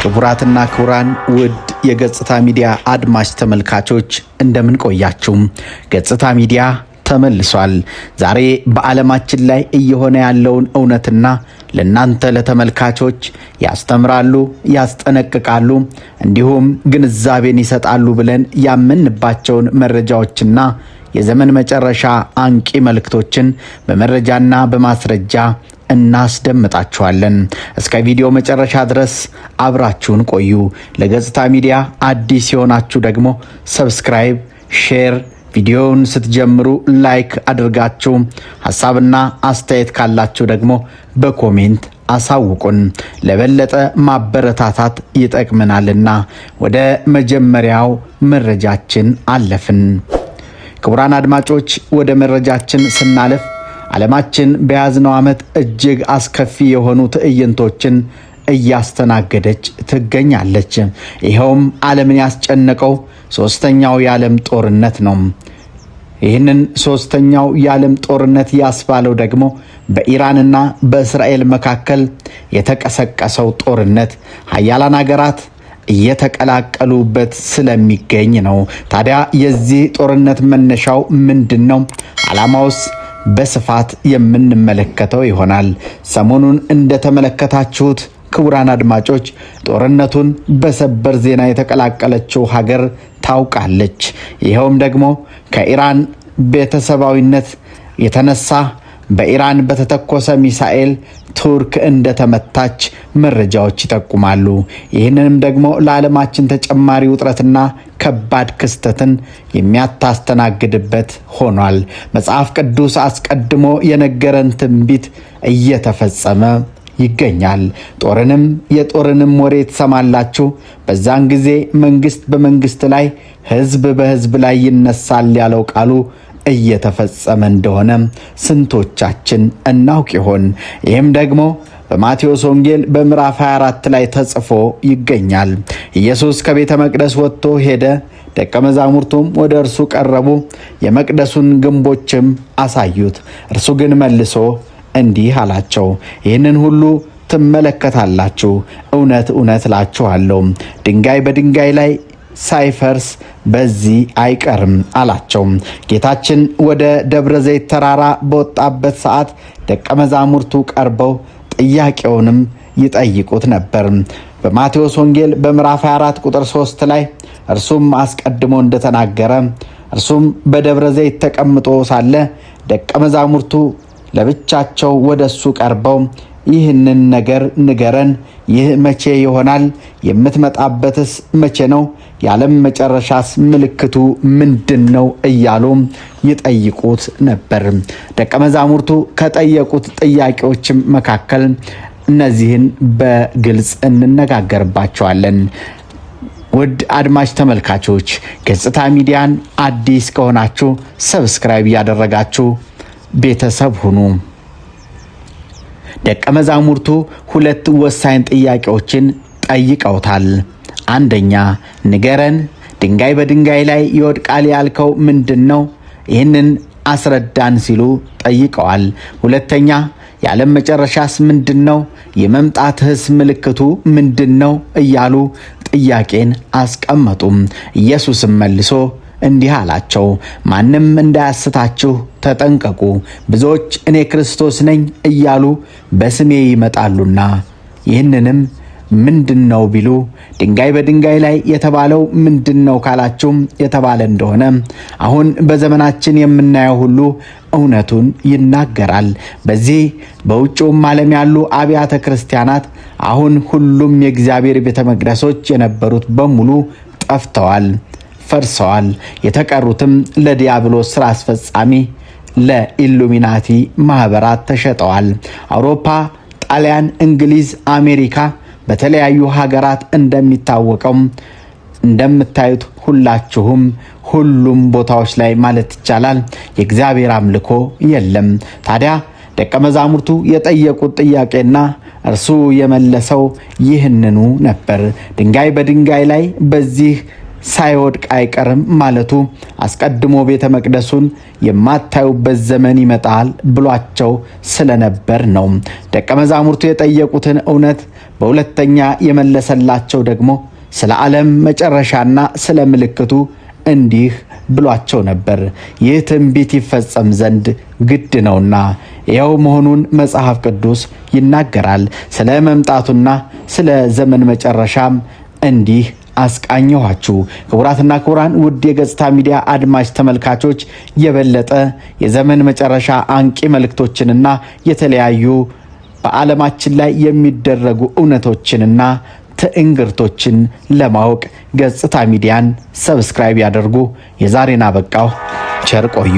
ክቡራትና ክቡራን ውድ የገጽታ ሚዲያ አድማጭ ተመልካቾች እንደምን ቆያችሁ? ገጽታ ሚዲያ ተመልሷል። ዛሬ በዓለማችን ላይ እየሆነ ያለውን እውነትና ለናንተ ለተመልካቾች ያስተምራሉ፣ ያስጠነቅቃሉ፣ እንዲሁም ግንዛቤን ይሰጣሉ ብለን ያመንባቸውን መረጃዎችና የዘመን መጨረሻ አንቂ መልእክቶችን በመረጃና በማስረጃ እናስደምጣችኋለን። እስከ ቪዲዮ መጨረሻ ድረስ አብራችሁን ቆዩ። ለገጽታ ሚዲያ አዲስ የሆናችሁ ደግሞ ሰብስክራይብ፣ ሼር፣ ቪዲዮውን ስትጀምሩ ላይክ አድርጋችሁ ሐሳብና አስተያየት ካላችሁ ደግሞ በኮሜንት አሳውቁን። ለበለጠ ማበረታታት ይጠቅመናልና ወደ መጀመሪያው መረጃችን አለፍን። ክቡራን አድማጮች ወደ መረጃችን ስናልፍ ዓለማችን በያዝነው ዓመት እጅግ አስከፊ የሆኑ ትዕይንቶችን እያስተናገደች ትገኛለች። ይኸውም ዓለምን ያስጨነቀው ሶስተኛው የዓለም ጦርነት ነው። ይህንን ሶስተኛው የዓለም ጦርነት ያስባለው ደግሞ በኢራንና በእስራኤል መካከል የተቀሰቀሰው ጦርነት ሀያላን ሀገራት እየተቀላቀሉበት ስለሚገኝ ነው። ታዲያ የዚህ ጦርነት መነሻው ምንድን ነው? ዓላማውስ? በስፋት የምንመለከተው ይሆናል። ሰሞኑን እንደተመለከታችሁት ክቡራን አድማጮች ጦርነቱን በሰበር ዜና የተቀላቀለችው ሀገር ታውቃለች። ይኸውም ደግሞ ከኢራን ቤተሰባዊነት የተነሳ በኢራን በተተኮሰ ሚሳኤል ቱርክ እንደተመታች መረጃዎች ይጠቁማሉ። ይህንንም ደግሞ ለዓለማችን ተጨማሪ ውጥረትና ከባድ ክስተትን የሚያታስተናግድበት ሆኗል። መጽሐፍ ቅዱስ አስቀድሞ የነገረን ትንቢት እየተፈጸመ ይገኛል። የጦርንም ወሬ ትሰማላችሁ፣ በዛን ጊዜ መንግስት በመንግስት ላይ፣ ህዝብ በህዝብ ላይ ይነሳል ያለው ቃሉ እየተፈጸመ እንደሆነ ስንቶቻችን እናውቅ ይሆን? ይህም ደግሞ በማቴዎስ ወንጌል በምዕራፍ 24 ላይ ተጽፎ ይገኛል። ኢየሱስ ከቤተ መቅደስ ወጥቶ ሄደ፣ ደቀ መዛሙርቱም ወደ እርሱ ቀረቡ፣ የመቅደሱን ግንቦችም አሳዩት። እርሱ ግን መልሶ እንዲህ አላቸው፣ ይህንን ሁሉ ትመለከታላችሁ፣ እውነት እውነት እላችኋለሁ ድንጋይ በድንጋይ ላይ ሳይፈርስ በዚህ አይቀርም አላቸው። ጌታችን ወደ ደብረ ዘይት ተራራ በወጣበት ሰዓት ደቀ መዛሙርቱ ቀርበው ጥያቄውንም ይጠይቁት ነበር። በማቴዎስ ወንጌል በምዕራፍ 24 ቁጥር 3 ላይ እርሱም አስቀድሞ እንደተናገረ እርሱም በደብረ ዘይት ተቀምጦ ሳለ ደቀ መዛሙርቱ ለብቻቸው ወደሱ ቀርበው ይህንን ነገር ንገረን፣ ይህ መቼ ይሆናል? የምትመጣበትስ መቼ ነው? የዓለም መጨረሻስ ምልክቱ ምንድን ነው? እያሉ ይጠይቁት ነበር። ደቀ መዛሙርቱ ከጠየቁት ጥያቄዎችም መካከል እነዚህን በግልጽ እንነጋገርባቸዋለን። ውድ አድማጭ ተመልካቾች ገጽታ ሚዲያን አዲስ ከሆናችሁ ሰብስክራይብ እያደረጋችሁ ቤተሰብ ሁኑ። ደቀ መዛሙርቱ ሁለት ወሳኝ ጥያቄዎችን ጠይቀውታል። አንደኛ፣ ንገረን፣ ድንጋይ በድንጋይ ላይ ይወድቃል ያልከው ምንድነው? ይህንን አስረዳን ሲሉ ጠይቀዋል። ሁለተኛ፣ የዓለም መጨረሻስ ምንድነው? የመምጣትህስ ምልክቱ ምንድነው? እያሉ ጥያቄን አስቀመጡም። ኢየሱስም መልሶ እንዲህ አላቸው፣ ማንም እንዳያስታችሁ ተጠንቀቁ። ብዙዎች እኔ ክርስቶስ ነኝ እያሉ በስሜ ይመጣሉና ይህንንም ምንድነው ቢሉ ድንጋይ በድንጋይ ላይ የተባለው ምንድነው ካላችሁም የተባለ እንደሆነ አሁን በዘመናችን የምናየው ሁሉ እውነቱን ይናገራል። በዚህ በውጭውም ዓለም ያሉ አብያተ ክርስቲያናት አሁን ሁሉም የእግዚአብሔር ቤተ መቅደሶች የነበሩት በሙሉ ጠፍተዋል፣ ፈርሰዋል። የተቀሩትም ለዲያብሎስ ስራ አስፈጻሚ ለኢሉሚናቲ ማህበራት ተሸጠዋል። አውሮፓ፣ ጣሊያን፣ እንግሊዝ፣ አሜሪካ በተለያዩ ሀገራት እንደሚታወቀው እንደምታዩት ሁሉም ቦታዎች ላይ ማለት ይቻላል የእግዚአብሔር አምልኮ የለም። ታዲያ ደቀ መዛሙርቱ የጠየቁት ጥያቄና እርሱ የመለሰው ይህንኑ ነበር። ድንጋይ በድንጋይ ላይ በዚህ ሳይወድቅ አይቀርም ማለቱ አስቀድሞ ቤተ መቅደሱን የማታዩበት ዘመን ይመጣል ብሏቸው ስለነበር ነው። ደቀ መዛሙርቱ የጠየቁትን እውነት በሁለተኛ የመለሰላቸው ደግሞ ስለ ዓለም መጨረሻና ስለ ምልክቱ እንዲህ ብሏቸው ነበር። ይህ ትንቢት ይፈጸም ዘንድ ግድ ነውና ይኸው መሆኑን መጽሐፍ ቅዱስ ይናገራል። ስለ መምጣቱና ስለ ዘመን መጨረሻም እንዲህ አስቃኘኋችሁ። ክቡራትና ክቡራን ውድ የገጽታ ሚዲያ አድማጭ ተመልካቾች የበለጠ የዘመን መጨረሻ አንቂ መልእክቶችንና የተለያዩ በዓለማችን ላይ የሚደረጉ እውነቶችንና ትዕይንቶችን ለማወቅ ገጽታ ሚዲያን ሰብስክራይብ ያደርጉ። የዛሬን አበቃው። ቸር ቆዩ።